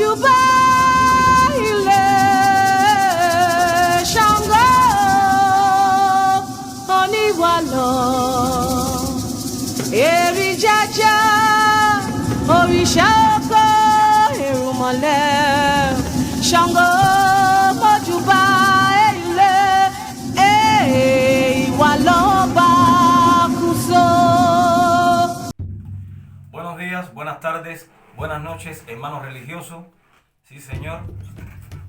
Mojuba ile Ṣàngó oníwàlọ èrì jẹjẹ òrìṣà oko èrùmọ̀lẹ̀ Ṣàngó Mojuba ile ìwàlọ Bakuso. Buenos días, buenas tardes, buenas noches, hermanos religiosos. Sí, Señor,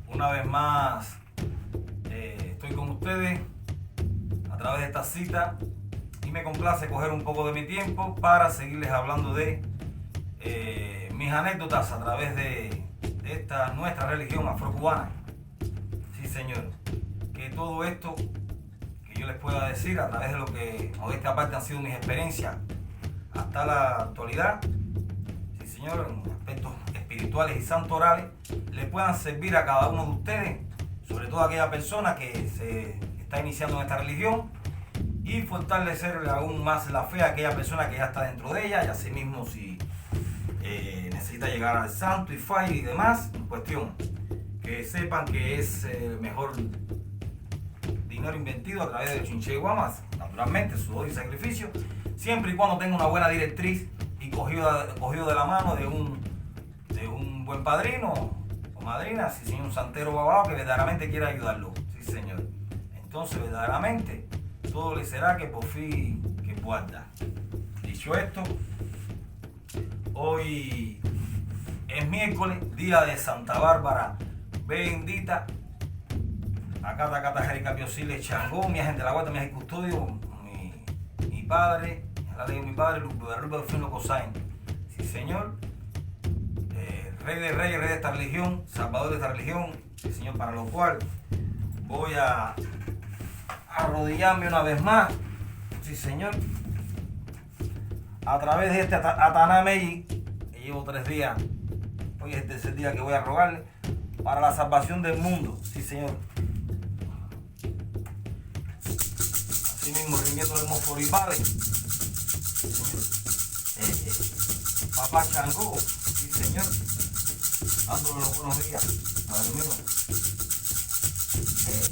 una vez más estoy con ustedes a través de esta cita y me complace coger un poco de mi tiempo para seguirles hablando de mis anécdotas a través de esta nuestra religión afrocubana. Sí, Señor, que todo esto que yo les pueda decir a través de lo que modesta parte han sido mis experiencias hasta la actualidad, sí, Señor, en aspectos espirituales y santorales, le puedan servir a cada uno de ustedes, sobre todo a aquella persona que se está iniciando en esta religión, y fortalecerle aún más la fe a aquella persona que ya está dentro de ella, y asimismo si necesita llegar al santo y falla y demás, en cuestión, que sepan que es el mejor dinero invertido a través de Chinche y Guamas, naturalmente, sudor y sacrificio, siempre y cuando tenga una buena directriz y cogido de la mano de un buen padrino o madrina, sí, señor, un santero babao que verdaderamente quiera ayudarlo, sí, Señor. Entonces, verdaderamente, todo le será que por fin que guarda. Dicho esto, hoy es miércoles, día de Santa Bárbara bendita. Acá Tacata Jericapio Sile Changó, mi agente de la guarda, mi agente custodio, mi padre, la ley de mi padre, Rubén Fino Cosain. Sí, Señor, rey de reyes, rey de esta religión, salvador de esta religión, sí, Señor, para lo cual voy a arrodillarme una vez más, sí, Señor, a través de este Atanameyi, que llevo 3 días, hoy es el tercer día que voy a rogarle, para la salvación del mundo, sí, Señor. Así mismo, rindiéndole Moforipade, Papá Changó, sí, Señor, dándole los buenos días, Padre mío,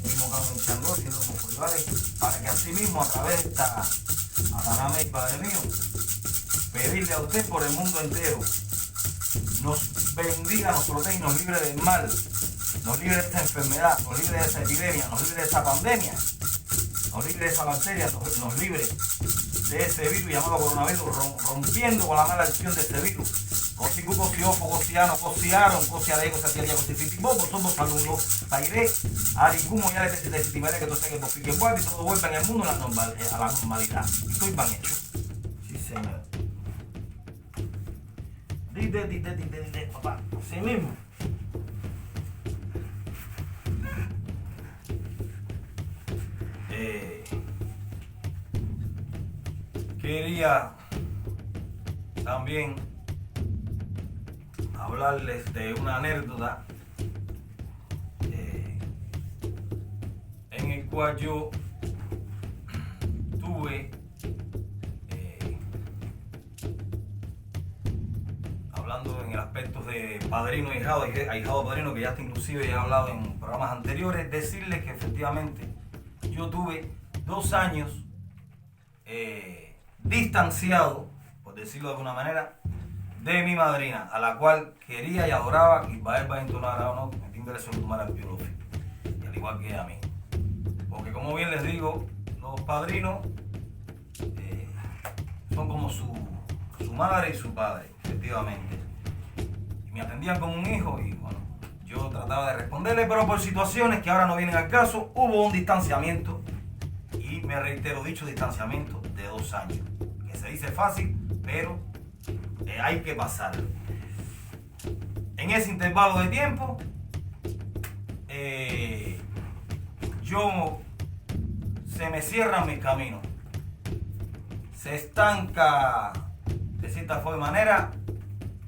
mismo Carmen Changó, siendo Moforipade, para que así mismo, a través de esta Ataname, Padre mío, pedirle a usted por el mundo entero, nos bendiga, nos protege y nos libre del mal, nos libre de esta enfermedad, nos libre de esta epidemia, nos libre de esta pandemia, nos libre de esa bacteria, nos libre de ese virus llamado coronavirus, rompiendo con la mala acción de este virus. Cosicu, cosiofo, cosiano, cosiaron, cosiadego, cosiaria, cosifitibobo, somos alumnos, pairé, aricumo, ya les estimaré que todo sea que por fin que vuelva y todo vuelva en el mundo a la normalidad. Y estoy van hecho. Sí, Señor. Dite, papá, así mismo. Quería también hablarles de una anécdota en el cual yo tuve hablando en el aspecto de padrino y ahijado padrino, que ya hasta inclusive he hablado en programas anteriores, decirles que efectivamente yo tuve 2 años distanciado, por decirlo de alguna manera, de mi madrina, a la cual quería y adoraba, y para él va a entonar o no, entiéndele eso tomar al biológico, y al igual que a mí. Porque como bien les digo, los padrinos son como su madre y su padre, efectivamente. Y me atendían como un hijo y bueno, yo trataba de responderle, pero por situaciones que ahora no vienen al caso, hubo un distanciamiento, y me reitero, dicho distanciamiento de 2 años, que se dice fácil, pero hay que pasarlo. En ese intervalo de tiempo, se me cierran mis caminos, se estanca de cierta forma manera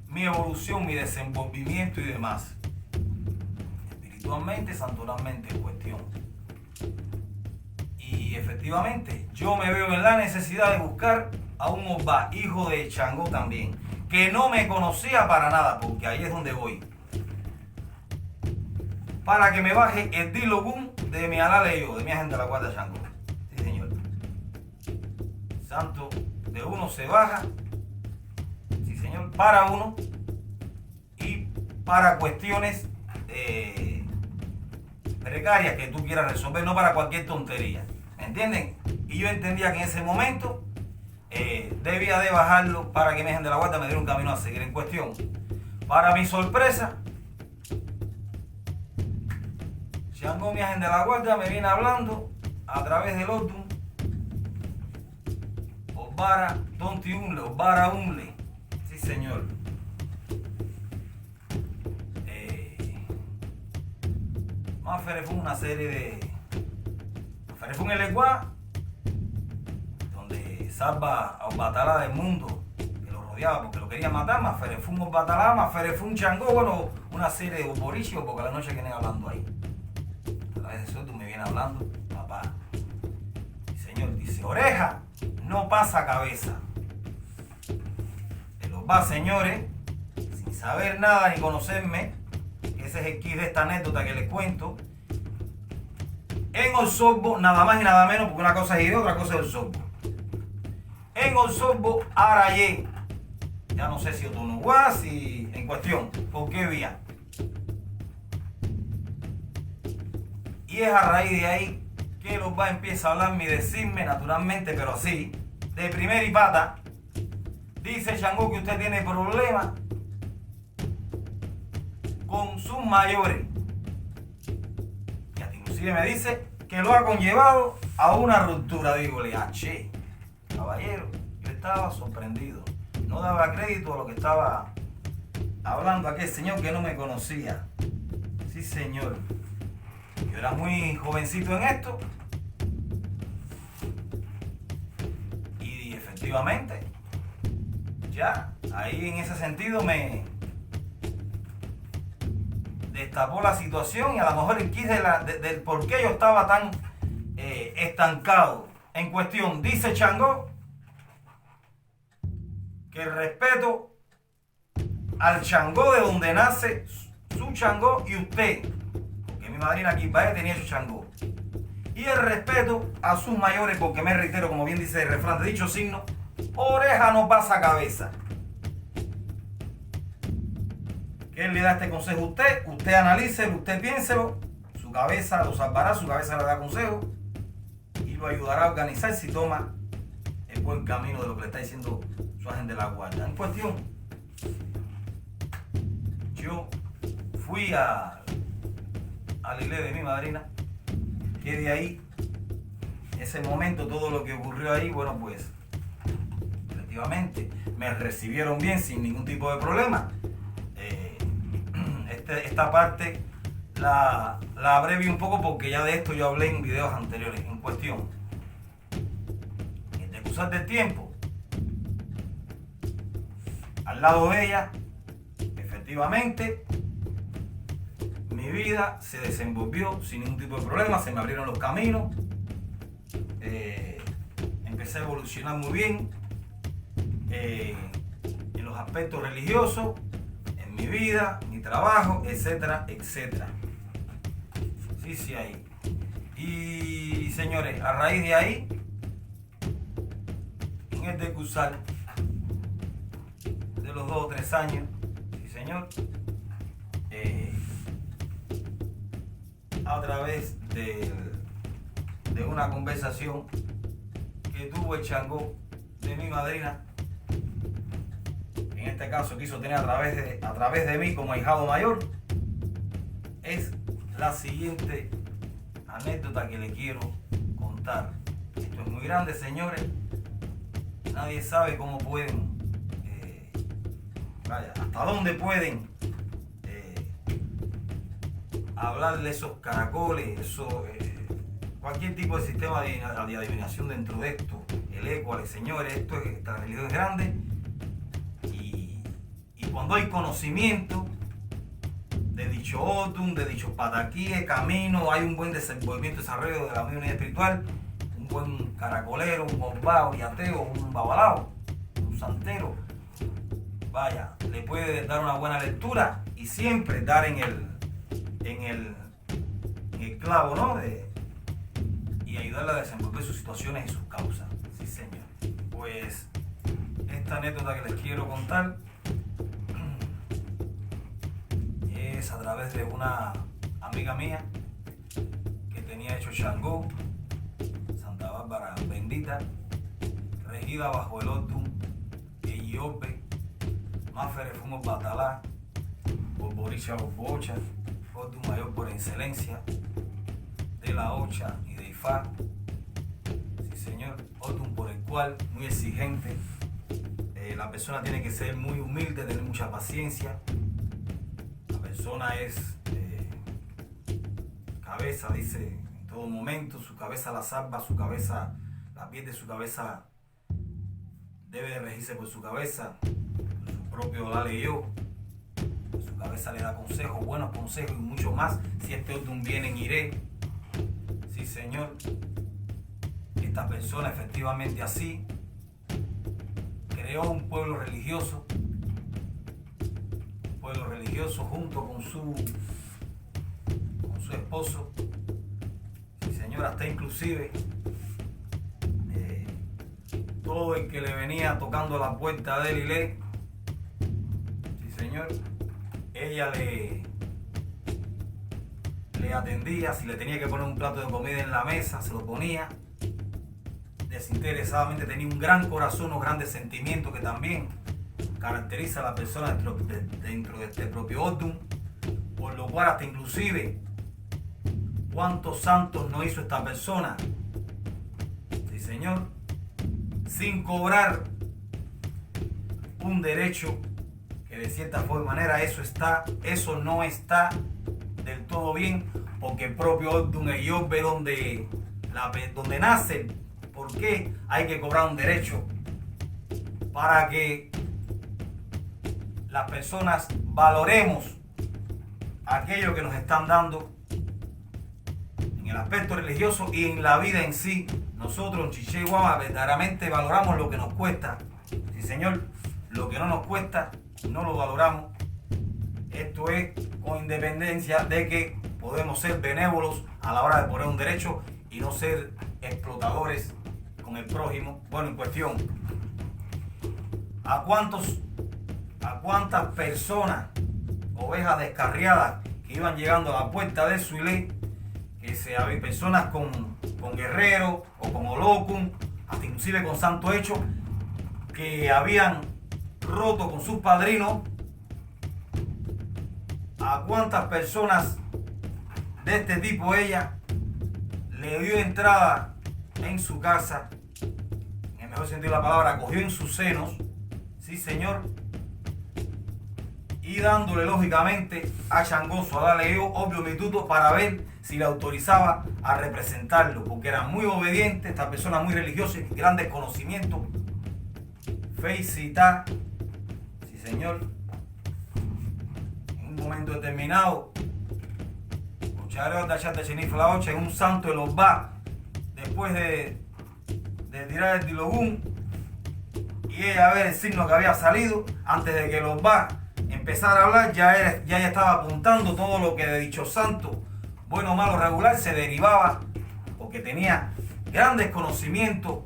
mi evolución, mi desenvolvimiento y demás, espiritualmente, santoralmente en cuestión. Y efectivamente yo me veo en la necesidad de buscar a un Obá, hijo de Changó también, que no me conocía para nada, porque ahí es donde voy. para que me baje el dilogún de mi alaleo, de mi agenda de la guarda Shango. Sí, señor. Santo de uno se baja, sí, señor, para uno y para cuestiones precarias que tú quieras resolver, no para cualquier tontería. ¿Me entienden? Y yo entendía que en ese momento debía de bajarlo para que mi agenda de la guarda me diera un camino a seguir en cuestión. Para mi sorpresa, Shango, mi agenda de la guarda, me viene hablando a través del Odum. Obara, Tonti Unle, Obara Unle. Sí, señor. Más Ferefún, una serie de. Ferefún el Eguá, donde salva a Obatalá del mundo, que lo rodeaba porque lo quería matar. Más Ferefún Obatalá, más Ferefún Shango, bueno, una serie de Borichio, porque la noche que vienen hablando ahí. A través de eso tú me vienes hablando, papá. El señor dice, oreja no pasa cabeza. De los va, señores, sin saber nada ni conocerme, ese es el kit de esta anécdota que les cuento. En Osorbo, nada más y nada menos, porque una cosa es ir, otra cosa es Osorbo. En Osorbo, Arayé, ya no sé si Otonoguá, si en cuestión, por qué vía. Y es a raíz de ahí que los va empieza a hablarme y decirme, naturalmente, pero así, de primera y pata, dice Shango que usted tiene problemas con sus mayores. Y hasta inclusive me dice que lo ha conllevado a una ruptura. Dígole, che, caballero, yo estaba sorprendido. No daba crédito a lo que estaba hablando aquel señor que no me conocía. Sí, señor. Yo era muy jovencito en esto. Y efectivamente, ya, ahí en ese sentido me destapó la situación y a lo mejor el quid del por qué yo estaba tan estancado. En cuestión, dice Shango que el respeto al Shango de donde nace su Shango y usted, porque mi madrina Quimbaé tenía su Shango, y el respeto a sus mayores, porque me reitero, como bien dice el refrán de dicho signo, oreja no pasa cabeza. Que él le da este consejo a usted, usted analícelo, usted piénselo, su cabeza lo salvará, su cabeza le da consejo y lo ayudará a organizar si toma el buen camino de lo que le está diciendo su agente de la guardia. En cuestión, yo fui a la iglesia de mi madrina, que de ahí, ese momento, todo lo que ocurrió ahí, bueno, pues, efectivamente, me recibieron bien, sin ningún tipo de problema. Esta parte la abrevio un poco porque ya de esto yo hablé en videos anteriores. En cuestión, en decusar del tiempo, al lado de ella, efectivamente, mi vida se desenvolvió sin ningún tipo de problema, se me abrieron los caminos, empecé a evolucionar muy bien en los aspectos religiosos, en mi vida, mi trabajo, etcétera, etcétera. Sí, ahí. Y señores, a raíz de ahí, en el decursar de los 2 o 3 años, sí señor, a través de una conversación que tuvo el Shango de mi madrina, en este caso quiso tener a través de mí como ahijado mayor, es la siguiente anécdota que le quiero contar. Esto es muy grande, señores. Nadie sabe cómo pueden, hasta dónde pueden hablarle esos caracoles, cualquier tipo de sistema de adivinación dentro de esto. El eco, señores, esta realidad es grande. Y cuando hay conocimiento de dicho Otum, de dichos pataquíes, camino, hay un buen desenvolvimiento, desarrollo de la unidad espiritual, un buen caracolero, un bombao, y ateo, un babalao, un santero. Vaya, le puede dar una buena lectura y siempre dar en esclavo, ¿no? Y ayudarle a desenvolver sus situaciones y sus causas. Sí, señor. Pues esta anécdota que les quiero contar es a través de una amiga mía que tenía hecho Xangó, Santa Bárbara bendita, regida bajo el Odum, Eyope, Mafere Fumo Batalá, Borboricha Borbocha, Odum mayor por excelencia, de la Ocha y de Ifá, sí señor, Odum por el cual, muy exigente, la persona tiene que ser muy humilde, tener mucha paciencia, la persona es cabeza, dice, en todo momento, su cabeza la salva, su cabeza, la piel de su cabeza debe de regirse por su cabeza, su propio la leyó, su cabeza le da consejos, buenos consejos y mucho más. Si este Odum viene en Iré, sí señor, esta persona efectivamente así creó un pueblo religioso junto con su esposo, sí señor, hasta inclusive todo el que le venía tocando la puerta de él sí señor, ella le atendía. Si le tenía que poner un plato de comida en la mesa, se lo ponía desinteresadamente. Tenía un gran corazón, unos grandes sentimientos que también caracteriza a la persona dentro de este propio Odum, por lo cual hasta inclusive cuántos santos no hizo esta persona, sí señor, sin cobrar un derecho que de cierta manera eso no está del todo bien, porque el propio Odum Eyope donde nace, ¿por qué hay que cobrar un derecho? Para que las personas valoremos aquello que nos están dando en el aspecto religioso y en la vida en sí. Nosotros en Chicheguama verdaderamente valoramos lo que nos cuesta. Sí, señor, lo que no nos cuesta no lo valoramos. Esto es con independencia de que podemos ser benévolos a la hora de poner un derecho y no ser explotadores con el prójimo. Bueno, en cuestión, ¿a cuántas personas, ovejas descarriadas que iban llegando a la puerta de su ilé, que había personas con guerrero o con holocum, hasta inclusive con santo hecho, que habían roto con sus padrinos? ¿A cuántas personas de este tipo ella le dio entrada en su casa? En el mejor sentido de la palabra, cogió en sus senos, sí señor, y dándole lógicamente a Changoso, a darle obvio mituto para ver si le autorizaba a representarlo, porque era muy obediente, esta persona muy religiosa y grandes conocimientos, fe y cita, sí señor. En un momento determinado, en un santo de los va, después de tirar el dilogún y ella ver el signo que había salido, antes de que los va empezar a hablar, ya estaba apuntando todo lo que de dicho santo, bueno, malo, regular, se derivaba, porque tenía grandes conocimientos,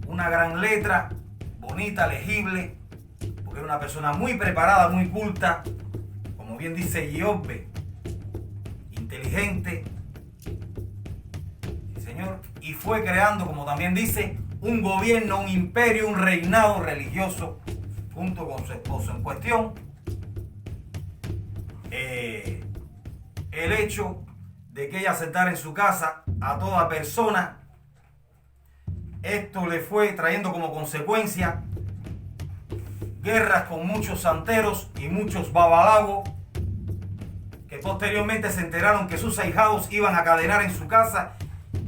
una gran letra, bonita, legible, porque era una persona muy preparada, muy culta, como bien dice Eyope, inteligente, sí señor, y fue creando, como también dice, un gobierno, un imperio, un reinado religioso, junto con su esposo. En cuestión, el hecho de que ella aceptara en su casa a toda persona, esto le fue trayendo como consecuencia guerras con muchos santeros y muchos babalagos, que posteriormente se enteraron que sus ahijados iban a cadenar en su casa,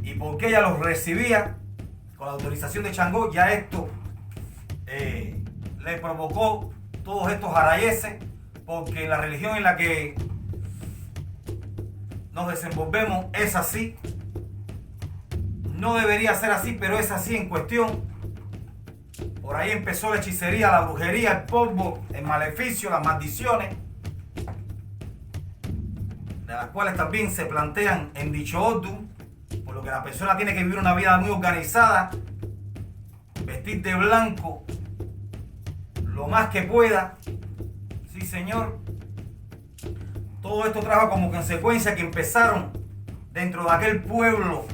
y porque ella los recibía con la autorización de Changó, ya esto le provocó todos estos arayeses, porque la religión en la que nos desenvolvemos es así. No debería ser así, pero es así en cuestión. Por ahí empezó la hechicería, la brujería, el polvo, el maleficio, las maldiciones. de las cuales también se plantean en dicho Oddu, por lo que la persona tiene que vivir una vida muy organizada, vestir de blanco lo más que pueda. Sí, señor. Todo esto trajo como consecuencia que empezaron dentro de aquel pueblo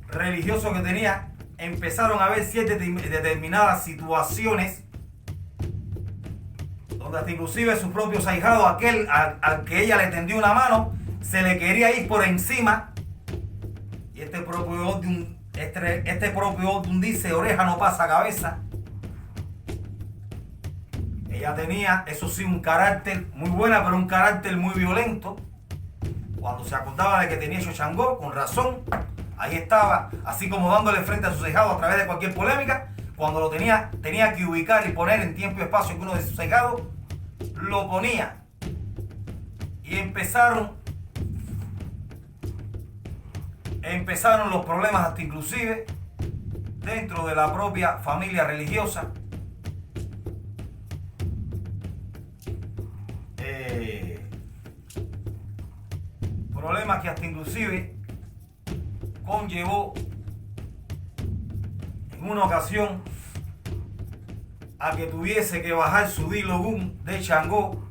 religioso que tenía, empezaron a haber ciertas determinadas situaciones donde hasta inclusive sus propios ahijados, aquel al que ella le tendió una mano, se le quería ir por encima. Y este propio Odun dice: oreja no pasa cabeza. Ella tenía, eso sí, un carácter muy buena, pero un carácter muy violento. Cuando se acordaba de que tenía hecho Changó, con razón, ahí estaba, así como dándole frente a sus ahijados a través de cualquier polémica. Cuando lo tenía que ubicar y poner en tiempo y espacio que uno de sus ahijados lo ponía. Y empezaron los problemas, hasta inclusive dentro de la propia familia religiosa. Problemas que hasta inclusive conllevó en una ocasión a que tuviese que bajar su Dilogún de Changó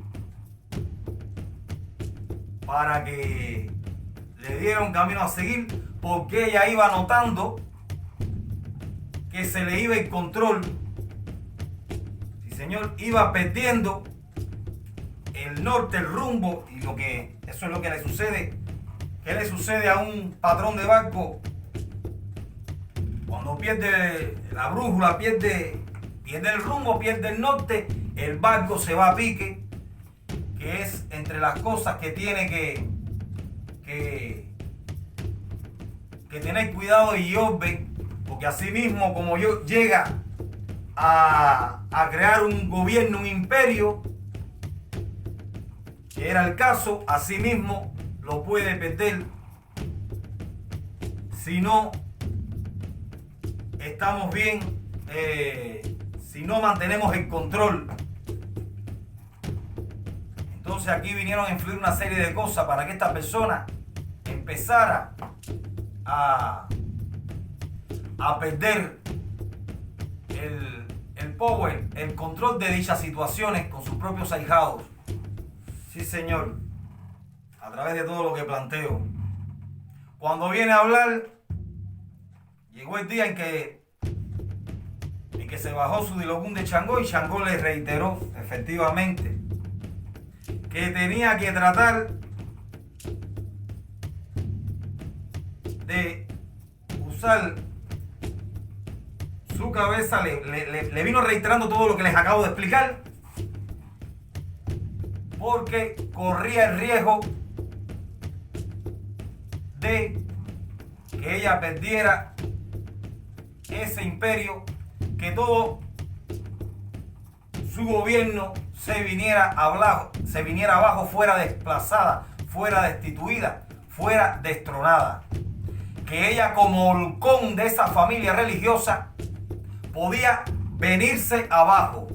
para que le diera un camino a seguir, porque ella iba notando que se le iba el control. Sí, señor, iba perdiendo el norte, el rumbo, y eso es lo que le sucede. ¿Qué le sucede a un patrón de barco cuando pierde la brújula, pierde el rumbo, pierde el norte? El barco se va a pique, que es entre las cosas que tiene que tener cuidado y orden, porque así mismo como llega a crear un gobierno, un imperio, que era el caso, así mismo lo puede perder si no estamos bien, si no mantenemos el control. Entonces aquí vinieron a influir una serie de cosas para que esta persona empezara a perder el power, el control de dichas situaciones con sus propios ahijados. Sí, señor, a través de todo lo que planteo. Cuando viene a hablar, llegó el día en que se bajó su Dilogún de Changó, y Changó le reiteró efectivamente que tenía que tratar de usar su cabeza. Le vino reiterando todo lo que les acabo de explicar, porque corría el riesgo de que ella perdiera ese imperio, que todo su gobierno se viniera abajo, fuera desplazada, fuera destituida, fuera destronada. Que ella, como holcón de esa familia religiosa, podía venirse abajo.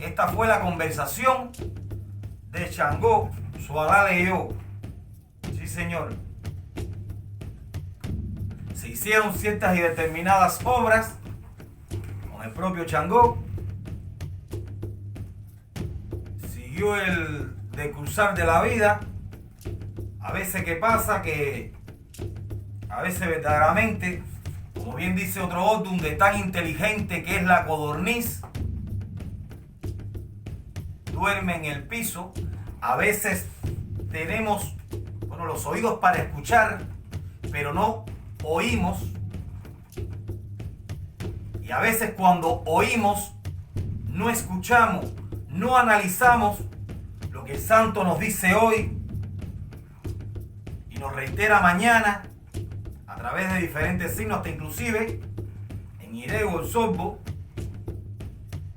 Esta fue la conversación de Changó, su Alá leyó. Sí, señor. Se hicieron ciertas y determinadas obras con el propio Changó. Siguió el decursar de la vida. A veces, ¿qué pasa? Que a veces verdaderamente, como bien dice otro Odun, de tan inteligente que es la codorniz, duerme en el piso. A veces tenemos, los oídos para escuchar, pero no oímos. Y a veces cuando oímos, no escuchamos, no analizamos lo que el santo nos dice hoy y nos reitera mañana a través de diferentes signos, hasta inclusive en Irego, el sorbo.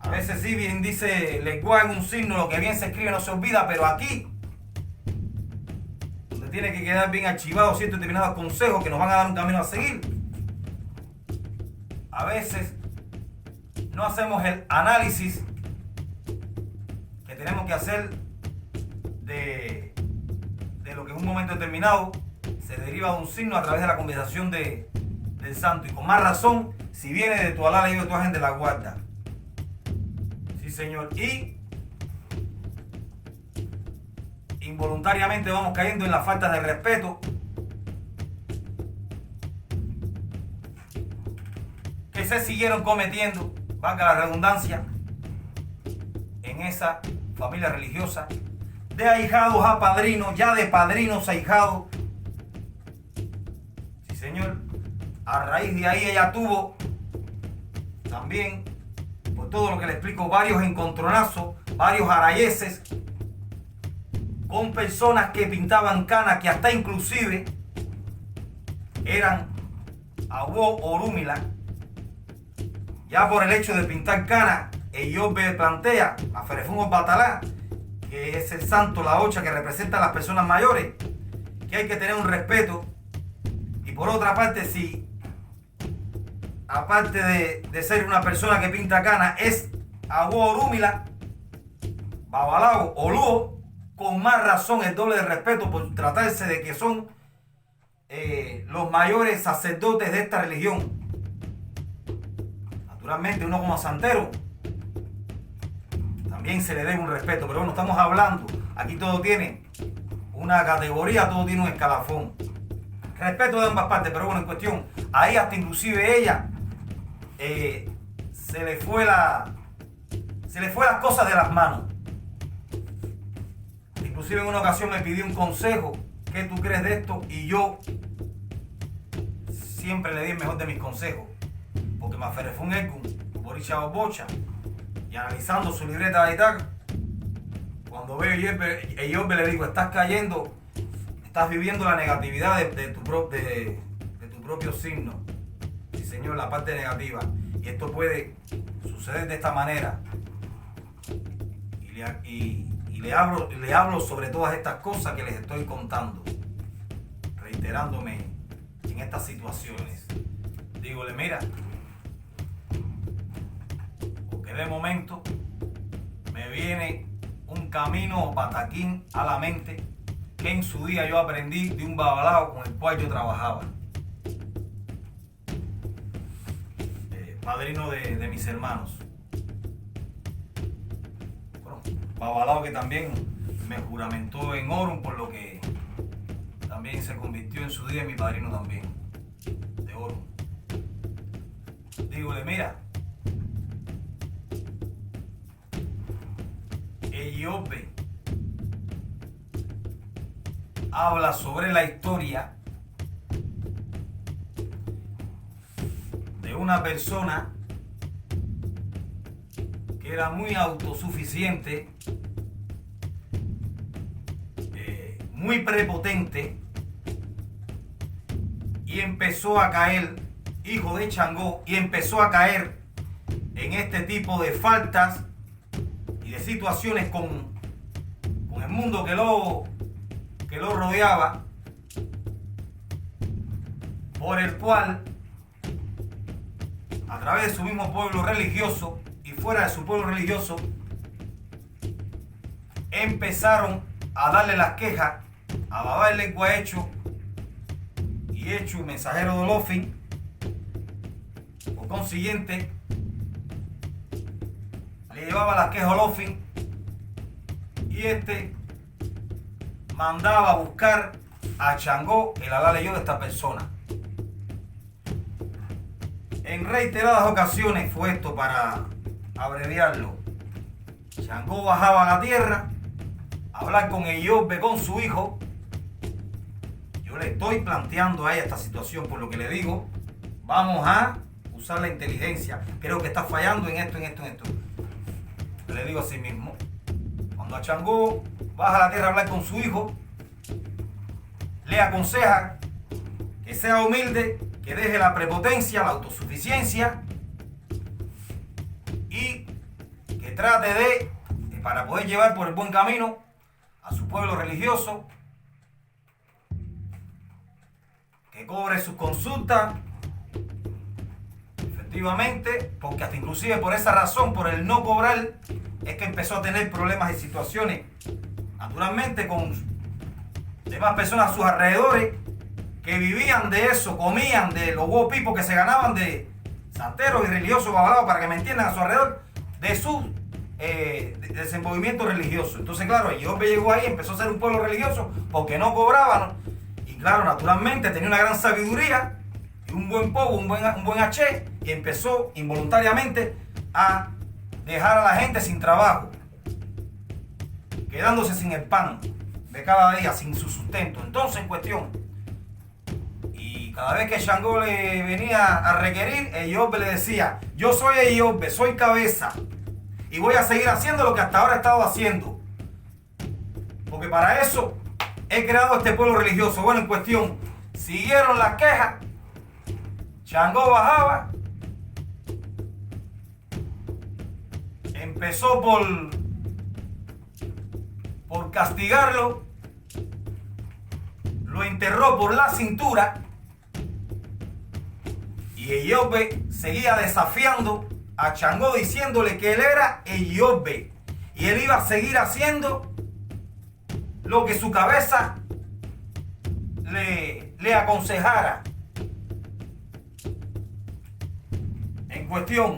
A veces sí bien dice lengua en un signo, lo que bien se escribe no se olvida, pero aquí, donde tiene que quedar bien archivados ciertos determinados consejos que nos van a dar un camino a seguir, a veces no hacemos el análisis que tenemos que hacer de de lo que en un momento determinado se deriva de un signo a través de la conversación del santo. Y con más razón, si viene de tu alá, de tu ángel de la guarda. Sí, Señor. Y involuntariamente vamos cayendo en la falta de respeto que se siguieron cometiendo, valga la redundancia, en esa familia religiosa, de ahijados a padrinos, ya de padrinos a ahijados. Sí, Señor. A raíz de ahí ella tuvo también, por todo lo que le explico, varios encontronazos, varios arayeses con personas que pintaban canas, que hasta inclusive eran Awo Orúmila. Ya por el hecho de pintar canas, ellos plantea a Ferefún Batalá, que es el santo, la ocha que representa a las personas mayores, que hay que tener un respeto. Y por otra parte, si aparte de ser una persona que pinta canas es Awo Orúmila, Babalago o Luo, con más razón el doble de respeto por tratarse de que son los mayores sacerdotes de esta religión. Naturalmente uno como santero también se le debe un respeto, pero bueno, estamos hablando, aquí todo tiene una categoría, todo tiene un escalafón. Respeto de ambas partes, pero bueno, en cuestión, ahí hasta inclusive ella se le fue las cosas de las manos. Inclusive en una ocasión me pidió un consejo, ¿qué tú crees de esto? Y yo siempre le di el mejor de mis consejos, porque me aferré fue un Ekun, Boricha Bocha, y analizando su libreta de Itac, cuando veo a le digo, estás cayendo, estás viviendo la negatividad de tu propio signo. Sí, Señor, la parte negativa. Y esto puede suceder de esta manera. Y le hablo sobre todas estas cosas que les estoy contando, reiterándome en estas situaciones. Dígole, mira, porque de momento me viene un camino bataquín a la mente que en su día yo aprendí de un babalao con el cual yo trabajaba, padrino de mis hermanos. Bueno, babalao que también me juramentó en Orun, por lo que también se convirtió en su día en mi padrino también, de Orun. Dígole, mira, Eyope habla sobre la historia de una persona que era muy autosuficiente, muy prepotente, y empezó a caer, hijo de Changó, y empezó a caer en este tipo de faltas y de situaciones con el mundo que lo rodeaba, por el cual, a través de su mismo pueblo religioso y fuera de su pueblo religioso, empezaron a darle las quejas a Baba el Lengua Hecho y Hecho, mensajero de Olofin. Por consiguiente, le llevaba las quejas a Olofin y este mandaba a buscar a Changó, el alá leyó de esta persona. En reiteradas ocasiones fue esto, para abreviarlo. Changó bajaba a la tierra a hablar con Eyope, con su hijo. Yo le estoy planteando a ella esta situación, por lo que le digo, vamos a usar la inteligencia. Creo que está fallando en esto. Le digo así mismo. Cuando a Changó baja a la tierra a hablar con su hijo, le aconseja que sea humilde, que deje la prepotencia, la autosuficiencia y que trate para poder llevar por el buen camino a su pueblo religioso, que cobre sus consultas efectivamente, porque hasta inclusive por esa razón, por el no cobrar, es que empezó a tener problemas y situaciones, naturalmente con demás personas a sus alrededores que vivían de eso, comían de los huevos pipos que se ganaban de santeros y religiosos babalaos, para que me entiendan, a su alrededor, de su desenvolvimiento religioso. Entonces, claro, Iobbe llegó ahí, empezó a ser un pueblo religioso porque no cobraban, ¿no? Y claro, naturalmente tenía una gran sabiduría y un buen pogo, un buen haché, y empezó involuntariamente a dejar a la gente sin trabajo, quedándose sin el pan de cada día, sin su sustento. Entonces, en cuestión, y cada vez que Shango le venía a requerir, Iobbe le decía: yo soy Iobbe, soy cabeza, y voy a seguir haciendo lo que hasta ahora he estado haciendo, porque para eso he creado este pueblo religioso. Bueno, en cuestión, siguieron las quejas. Shango bajaba, empezó por castigarlo, lo enterró por la cintura, y Iobbe seguía desafiando a Shango, diciéndole que él era Iobbe y él iba a seguir haciendo lo que su cabeza le aconsejara. En cuestión,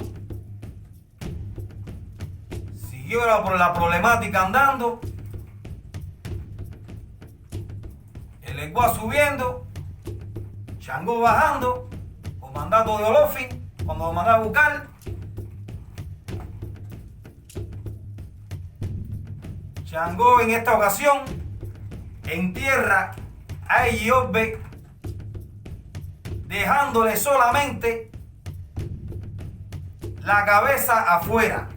siguió por la problemática andando, el Egua subiendo, Shango bajando, con mandato de Olofin, cuando lo mandaba a buscar. Shango en esta ocasión entierra a Iobbe, dejándole solamente la cabeza afuera.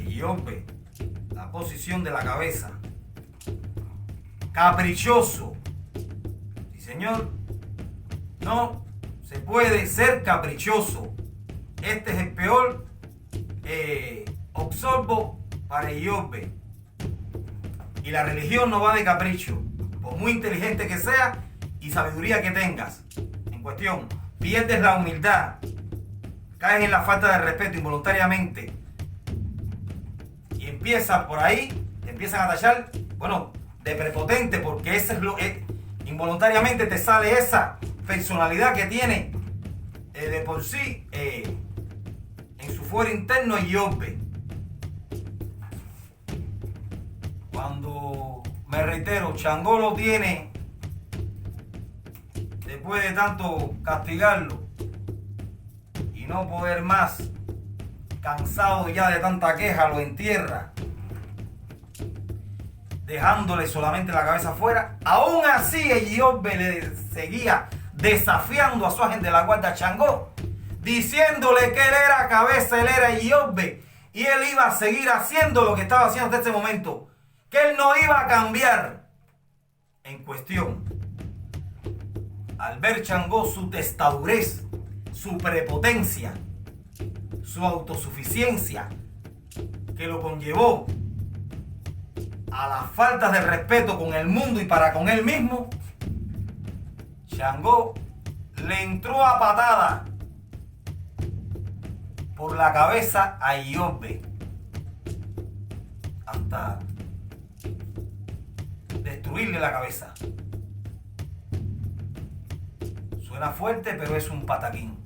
Iobbe, la posición de la cabeza. Caprichoso. Sí, señor. No se puede ser caprichoso. Este es el peor obsorbo para Iobbe. Y la religión no va de capricho, por muy inteligente que sea y sabiduría que tengas. En cuestión, pierdes la humildad, caes en la falta de respeto involuntariamente y empiezas por ahí, te empiezan a tachar, bueno, de prepotente, porque ese es involuntariamente te sale esa personalidad que tiene de por sí en su fuero interno Iobbe. Cuando, me reitero, Shango lo tiene, después de tanto castigarlo y no poder más, cansado ya de tanta queja, lo entierra, dejándole solamente la cabeza afuera. Aún así, Iobbe le seguía desafiando a su agente de la guardia Shango, diciéndole que él era cabeza, él era Iobbe, y él iba a seguir haciendo lo que estaba haciendo hasta este momento, que él no iba a cambiar. En cuestión, al ver Shango su testadurez, su prepotencia, su autosuficiencia, que lo conllevó a las faltas de respeto con el mundo y para con él mismo, Shango le entró a patada por la cabeza a Iobbe hasta destruirle la cabeza. Suena fuerte, pero es un pataquín,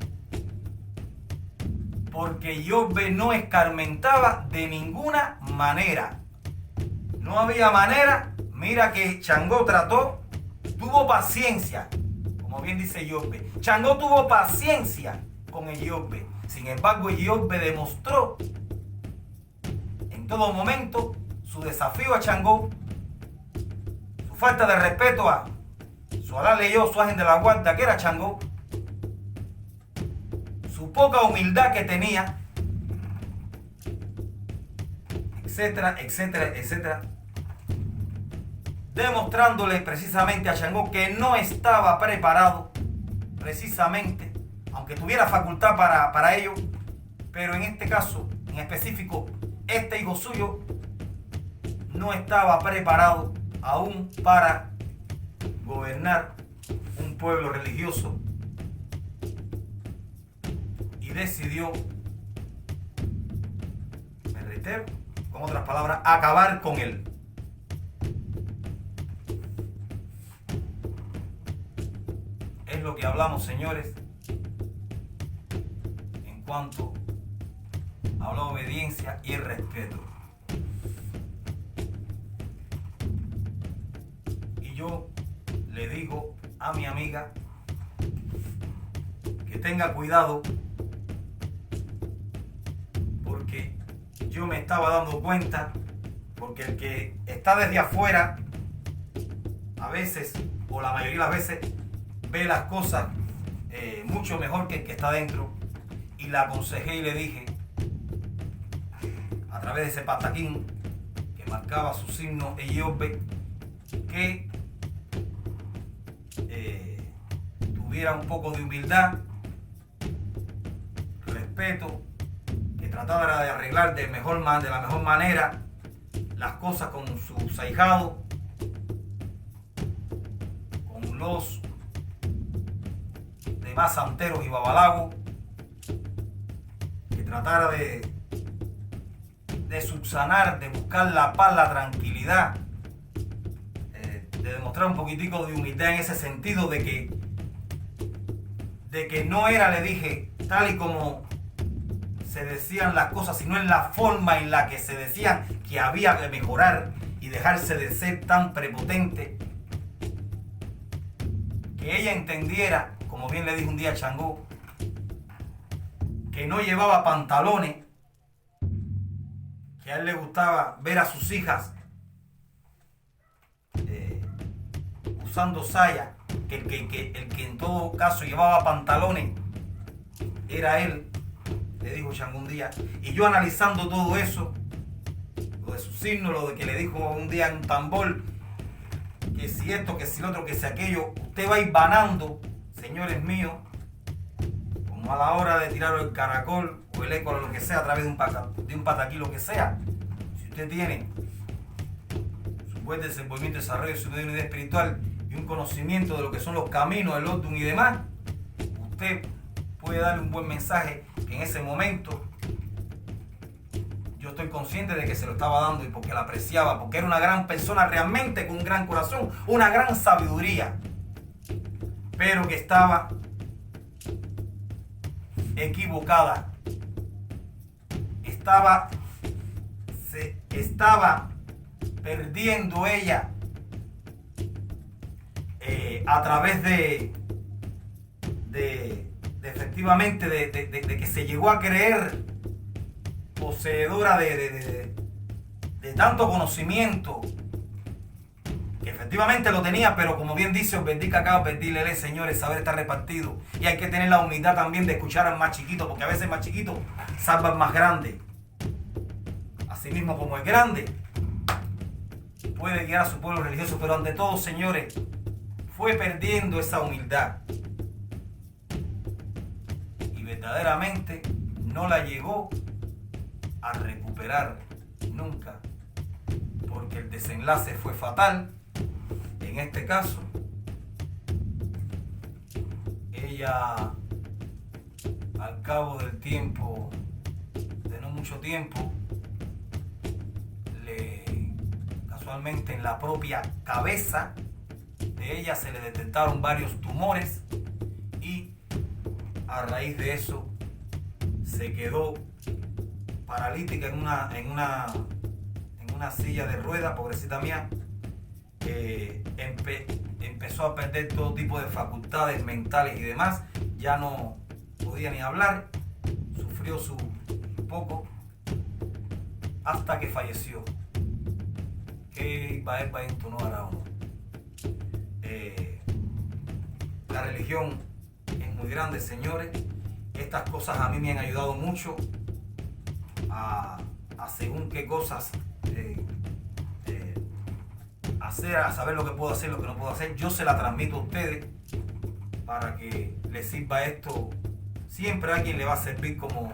porque Iobbe no escarmentaba de ninguna manera. No había manera. Mira que Shango trató, tuvo paciencia, como bien dice Iobbe. Shango tuvo paciencia con Iobbe. Sin embargo, Iobbe demostró en todo momento su desafío a Shango, su falta de respeto a su Alá leyó, su ángel de la guardia, que era Shango, su poca humildad que tenía, etcétera, etcétera, etcétera, demostrándole precisamente a Shango que no estaba preparado, precisamente, aunque tuviera facultad para ello, pero en este caso, en específico, este hijo suyo no estaba preparado aún para gobernar un pueblo religioso, y decidió, me reitero, con otras palabras, acabar con él. que hablamos, señores, en cuanto a la obediencia y el respeto. Y yo le digo a mi amiga que tenga cuidado, porque yo me estaba dando cuenta, porque el que está desde afuera a veces, o la mayoría de las veces, ve las cosas mucho mejor que el que está dentro. Y la aconsejé y le dije, a través de ese pataquín que marcaba su signo Eyope, que tuviera un poco de humildad, respeto, que tratara de arreglar de la mejor manera las cosas con sus ahijados, con los demás santeros y babalagos, que tratara de subsanar, de buscar la paz, la tranquilidad, de demostrar un poquitico de humildad en ese sentido de que no era, le dije, tal y como se decían las cosas, sino en la forma en la que se decían que había que mejorar y dejarse de ser tan prepotente. Que ella entendiera, como bien le dije un día a Changó, que no llevaba pantalones, que a él le gustaba ver a sus hijas usando saya, que el que en todo caso llevaba pantalones era él, le dijo Changó un día. Y yo analizando todo eso, lo de su signo, lo de que le dijo un día en un tambor, que si esto, que si lo otro, que si aquello, usted va a ir vanando, señores míos, como a la hora de tirar el caracol o el eco o lo que sea a través de un pataquí, lo que sea. Si usted tiene su buen desenvolvimiento, desarrollo, su unidad espiritual y un conocimiento de lo que son los caminos, el Odun y demás, usted puede darle un buen mensaje que en ese momento yo estoy consciente de que se lo estaba dando y porque la apreciaba, porque era una gran persona realmente con un gran corazón, una gran sabiduría, pero que estaba equivocada, estaba perdiendo ella a través de efectivamente de que se llegó a creer poseedora de tanto conocimiento, que efectivamente lo tenía, pero como bien dice Osberdí Cacao, Osberdí Lele, señores, saber está repartido. Y hay que tener la humildad también de escuchar al más chiquito, porque a veces el más chiquito salva al más grande. Asimismo, como el grande puede guiar a su pueblo religioso, pero ante todo, señores, fue perdiendo esa humildad. Y verdaderamente no la llegó a recuperar nunca, porque el desenlace fue fatal. En este caso, ella, al cabo del tiempo, de no mucho tiempo, casualmente en la propia cabeza de ella se le detectaron varios tumores y a raíz de eso se quedó paralítica en una silla de ruedas, pobrecita mía. Empezó a perder todo tipo de facultades mentales y demás, ya no podía ni hablar, sufrió su poco hasta que falleció. Que va a no hará uno. La religión es muy grande, señores. Estas cosas a mí me han ayudado mucho a según qué cosas hacer, a saber lo que puedo hacer, lo que no puedo hacer. Yo se la transmito a ustedes para que les sirva esto. Siempre a alguien le va a servir como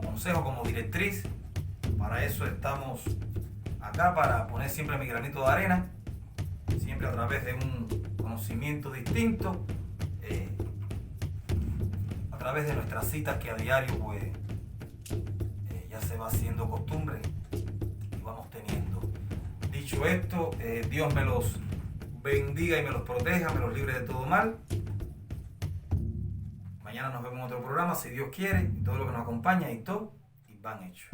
consejo, como directriz. Para eso estamos acá, para poner siempre mi granito de arena, siempre a través de un conocimiento distinto, a través de nuestras citas que a diario pues ya se va haciendo costumbre y vamos teniendo. Dicho esto, Dios me los bendiga y me los proteja, me los libre de todo mal. Mañana nos vemos en otro programa, si Dios quiere, y todo lo que nos acompaña y todo, y van hecho.